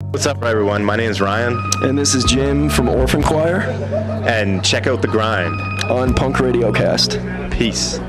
What's up, everyone? My name is Ryan. And this is Jim from Orphan Choir. And check out The Grind on Punk Radio Cast. Peace.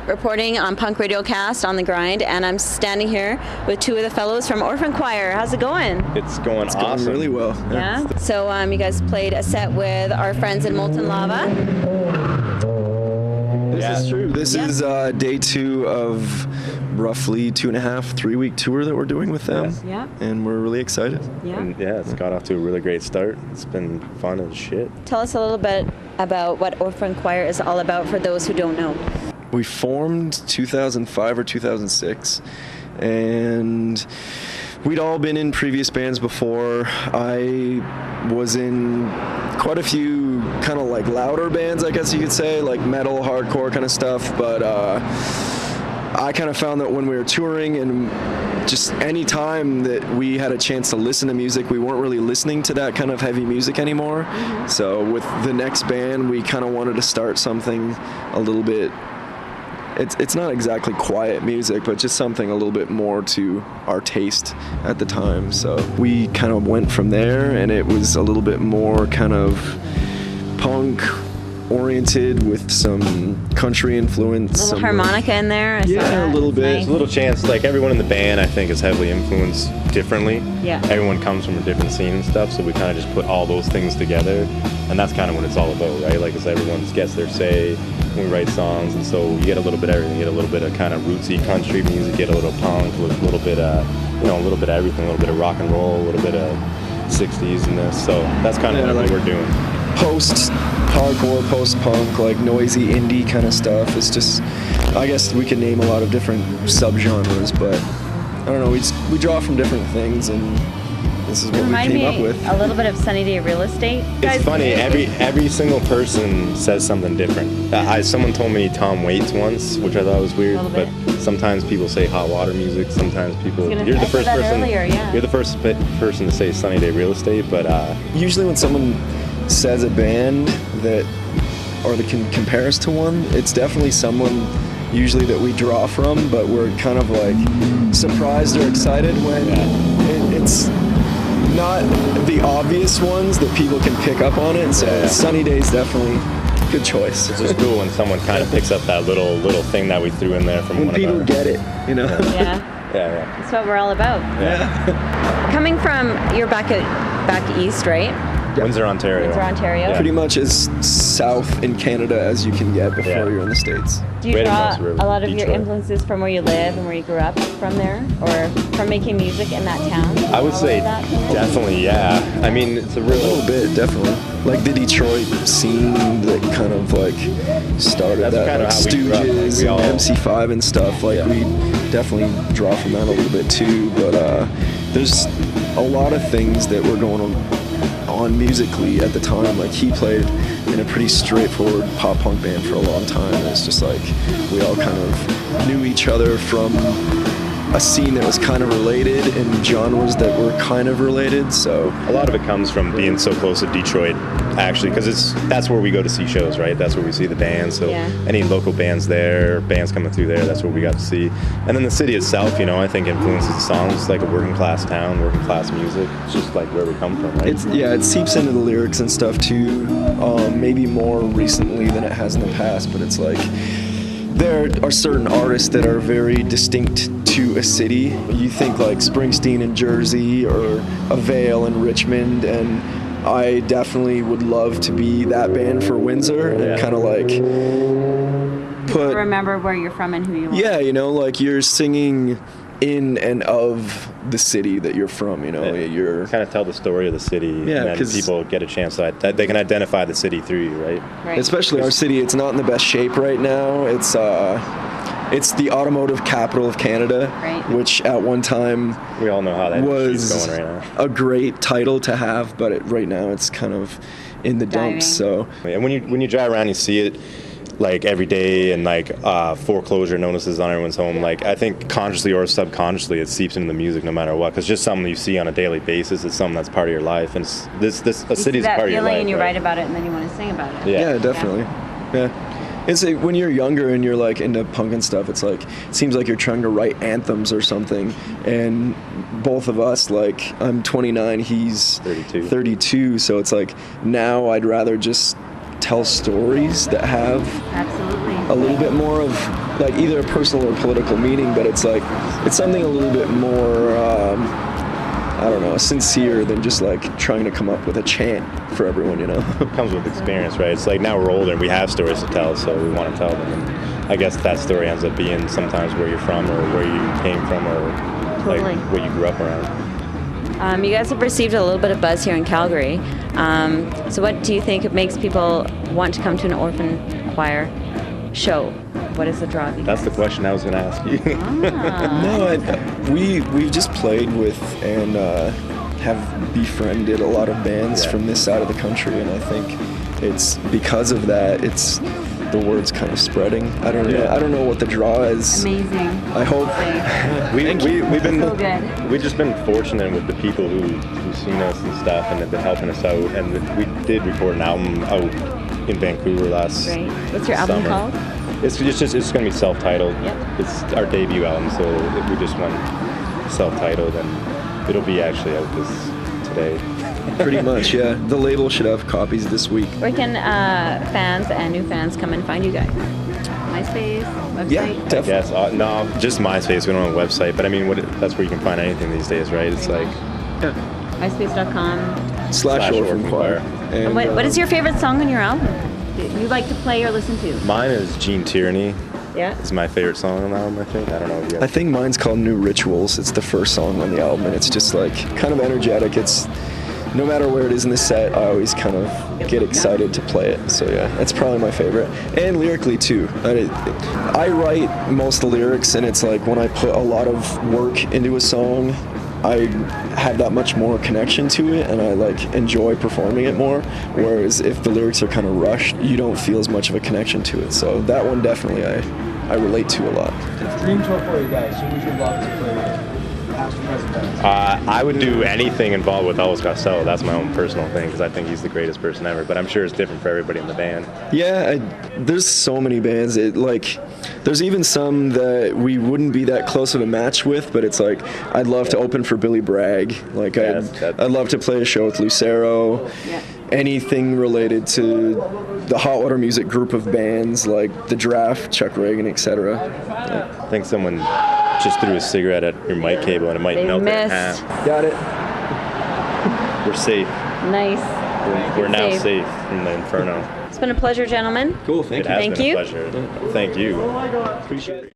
Reporting on Punk Radio Cast on The Grind, and I'm standing here with two of the fellows from Orphan Choir. How's it going? It's going awesome. Going really well. Yeah? So you guys played a set with our friends in Molten Lava. This is true. This is day 2 of roughly 2.5, 3-week tour that we're doing with them. Yeah. And we're really excited. Yeah. And it's got off to a really great start. It's been fun as shit. Tell us a little bit about what Orphan Choir is all about for those who don't know. We formed 2005 or 2006, and we'd all been in previous bands before. I was in quite a few kind of like louder bands, I guess you could say, like metal, hardcore kind of stuff, but I kind of found that when we were touring and just any time that we had a chance to listen to music, we weren't really listening to that kind of heavy music anymore. Mm-hmm. So with the next band, we kind of wanted to start something a little bit, it's not exactly quiet music, but just something a little bit more to our taste at the time. So we kind of went from there, and it was a little bit more kind of punk oriented with some country influence. A little harmonica in there. Yeah, a little bit. There's a little chance, like everyone in the band, I think, is heavily influenced differently. Yeah. Everyone comes from a different scene and stuff, so we kind of just put all those things together, and that's kind of what it's all about, right? Like, everyone gets their say when we write songs, and so you get a little bit of everything. You get a little bit of kind of rootsy country music, get a little punk, a little bit of, a little bit of everything, a little bit of rock and roll, a little bit of 60s in this. So that's kind of what we're doing. Post-hardcore, post-punk, like noisy indie kind of stuff. It's just, I guess we could name a lot of different subgenres, but I don't know, we draw from different things, and this is what we came up with. A little bit of Sunny Day Real Estate. It's funny, every single person says something different. Someone told me Tom Waits once, which I thought was weird, but sometimes people say hot water music, sometimes people, you're the first person to say Sunny Day Real Estate, but usually when someone says a band that, or that can compare us to one, it's definitely someone usually that we draw from, but we're kind of like surprised or excited when it's not the obvious ones that people can pick up on it. So Sunny Day's definitely a good choice. It's just cool when someone kind of picks up that little thing that we threw in there from when people get it, you know. Yeah. Yeah. That's what we're all about. Yeah. Coming from, you're back east, right? Windsor, Ontario. Windsor, Ontario. Yeah. Pretty much as south in Canada as you can get before you're in the States. Do you Right draw across the river, a lot of your Detroit. influences from where you live and where you grew up from there, or from making music in that town? I would say definitely, yeah. I mean, it's a A little real. bit, definitely. Like the Detroit scene that kind of like started That's that, kind of like how we grew up. Like, Stooges we all- and MC5 and stuff. Like we definitely draw from that a little bit too. But there's a lot of things that were going on musically at the time. Like he played in a pretty straightforward pop punk band for a long time. And it's just like we all kind of knew each other from a scene that was kind of related and genres that were kind of related. So A lot of it comes from being so close to Detroit, actually, because that's where we go to see shows, right? That's where we see the bands. So Yeah. any local bands there, bands coming through there, that's what we got to see. And then the city itself, I think influences the songs. It's like a working class town, working class music. It's just like where we come from, right? it seeps into the lyrics and stuff too. Maybe more recently than it has in the past, but it's like there are certain artists that are very distinct to a city. You think like Springsteen in Jersey or Avail in Richmond, and I definitely would love to be that band for Windsor and kind of like put. Remember where you're from and who you are. Yeah, like you're singing in and of the city that you're from. You're kind of tell the story of the city, Yeah, and then 'cause- people get a chance that they can identify the city through you, right? Right. especially our city. It's not in the best shape right now. It's the automotive capital of Canada, Right. which at one time We all know how that is was going right now. a great title to have, but right now it's kind of in the dumps. So And when you drive around, you see it like every day, and like foreclosure notices on everyone's home. Like I think consciously or subconsciously, it seeps into the music no matter what, because just something you see on a daily basis. It's something that's part of your life, and a city's that part of your feeling life. and you right? write about it and then you want to sing about it. yeah, definitely. Yeah. It's like when you're younger and you're like into punk and stuff, it's like it seems like you're trying to write anthems or something. And both of us, like I'm 29, he's 32, so it's like now I'd rather just tell stories that have Absolutely. a little bit more of like either a personal or political meaning, but it's like it's something a little bit more I don't know, sincere than just like trying to come up with a chant for everyone. It comes with experience, right? It's like now we're older and we have stories to tell, so we want to tell them. And I guess that story ends up being sometimes where you're from or where you came from or Totally. like what you grew up around. You guys have received a little bit of buzz here in Calgary. So what do you think makes people want to come to an Orphan Choir show? What is the draw? That's the question I was going to ask you. No, we've just played with and have befriended a lot of bands from this side of the country, and I think it's because of that. It's the word's kind of spreading. I don't know. I don't know what the draw is. Amazing. I hope. We've been So good. we've just been fortunate with the people who've seen us and stuff and have been helping us out. And we did record an album out in Vancouver last Great. What's your album summer. called? It's going to be self-titled. Yep. It's our debut album, so we just went self-titled, and it'll be actually out today. Pretty much, yeah. The label should have copies this week. Where can fans and new fans come and find you guys? MySpace, website? Yeah, definitely. Yes, no, just MySpace. We don't have a website, but I mean, that's where you can find anything these days, right? It's like MySpace.com. Slash Orphan Choir. And what is your favorite song on your album? Do you like to play or listen to? mine is Gene Tierney. Yeah. It's my favorite song on the album, I think. I don't know if you I think mine's called New Rituals. It's the first song on the album, and it's just like kind of energetic. It's no matter where it is in the set, I always kind of get excited to play it. So yeah, that's probably my favorite. And lyrically too. I write most of the lyrics, and it's like when I put a lot of work into a song, I have that much more connection to it, and I like enjoy performing it more. Whereas if the lyrics are kind of rushed, you don't feel as much of a connection to it. So that one definitely I relate to a lot. Dream tour for you guys. Who would you love to play with? Past or present bands? I would do anything involved with Elvis Costello. That's my own personal thing, because I think he's the greatest person ever. But I'm sure it's different for everybody in the band. Yeah, there's so many bands. There's even some that we wouldn't be that close of a match with, but it's like I'd love to open for Billy Bragg. Like I'd love to play a show with Lucero. Yeah. Anything related to the Hot Water Music group of bands, like The Draft, Chuck Reagan, etc. I think someone just threw a cigarette at your mic cable and it might They melt it in missed. half. Got it. We're safe. Nice. we're now Safe. safe from the inferno. It's been a pleasure, gentlemen. Cool. Thank It has Thank been you. a pleasure. Thank you. Appreciate it.